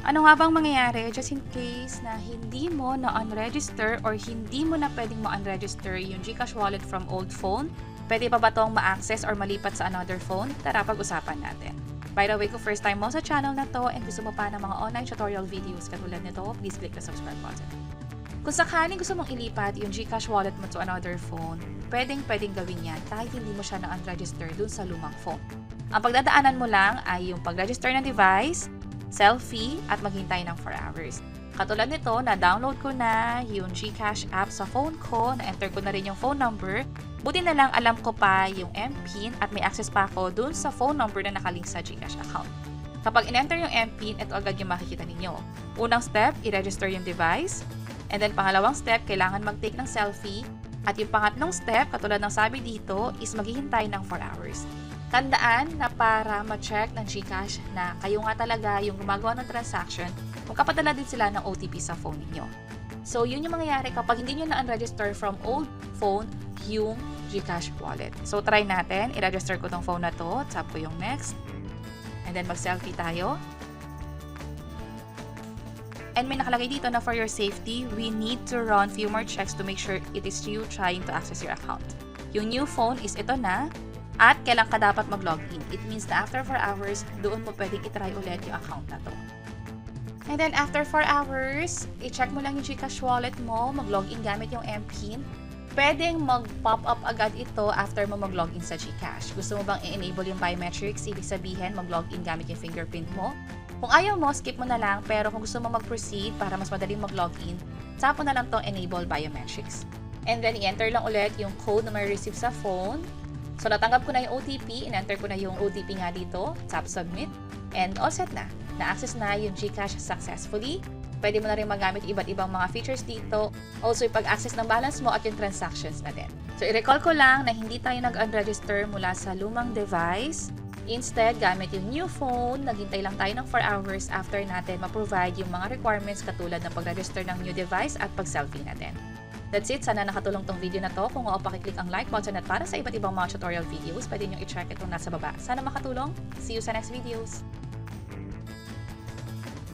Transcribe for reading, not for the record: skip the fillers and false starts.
Ano nga bang mangyayari just in case na hindi mo na unregister or hindi mo na pwedeng ma-unregister yung GCash wallet from old phone? Pwede pa ba itong ma-access or malipat sa another phone? Tara, pag-usapan natin. By the way, kung first time mo sa channel na to and gusto mo pa ng mga online tutorial videos katulad nito, please click the subscribe button. Kung sakaling gusto mong ilipat yung GCash wallet mo to another phone, pwedeng gawin yan kahit hindi mo siya na-unregister dun sa lumang phone. Ang pagdadaanan mo lang ay yung pag-register ng device, selfie, at maghintay ng 4 hours. Katulad nito, na-download ko na yung GCash app sa phone ko, na-enter ko na rin yung phone number. Buti na lang alam ko pa yung MPIN at may access pa ako dun sa phone number na nakalink sa GCash account. Kapag in-enter yung MPIN, ito agad yung makikita ninyo. Unang step, i-register yung device. And then pangalawang step, kailangan mag-take ng selfie. At yung pangatlong step, katulad ng sabi dito, is maghihintay ng 4 hours. Tandaan na para ma-check ng GCash na kayo nga talaga yung gumagawa ng transaction, magkapadala din sila ng OTP sa phone ninyo. So, yun yung mangyayari kapag hindi nyo na-unregister from old phone yung GCash wallet. So, try natin. I-register ko tong phone na to. Tap ko yung next. And then, mag-selfie tayo. And may nakalagay dito na for your safety, we need to run few more checks to make sure it is you trying to access your account. Yung new phone is ito na. At kailan ka dapat mag-login. It means na after 4 hours, doon mo pwedeng itry ulit yung account na to. And then after 4 hours, i-check mo lang yung GCash wallet mo, mag-login gamit yung MPIN. Pwedeng mag-pop up agad ito after mo mag-login sa GCash. Gusto mo bang i-enable yung biometrics? Ibig sabihin, mag-login gamit yung fingerprint mo. Kung ayaw mo, skip mo na lang. Pero kung gusto mo mag-proceed para mas madaling mag-login, tap mo na lang tong enable biometrics. And then i-enter lang ulit yung code na may receive sa phone. So, natanggap ko na yung OTP, in-enter ko na yung OTP nga dito, tap submit, and all set na. Na-access na yung GCash successfully. Pwede mo na rin magamit iba't ibang mga features dito. Also, ipag-access ng balance mo at yung transactions na din. So, i-recall ko lang na hindi tayo nag-unregister mula sa lumang device. Instead, gamit yung new phone, naghintay lang tayo ng 4 hours after natin ma-provide yung mga requirements katulad ng pag-register ng new device at pag-selfie natin. That's it. Sana nakatulong tong video na to. Kung oo, pakiclick ang like button at para sa iba't ibang mga tutorial videos, pwede nyo i-check itong nasa baba. Sana makatulong. See you sa next videos.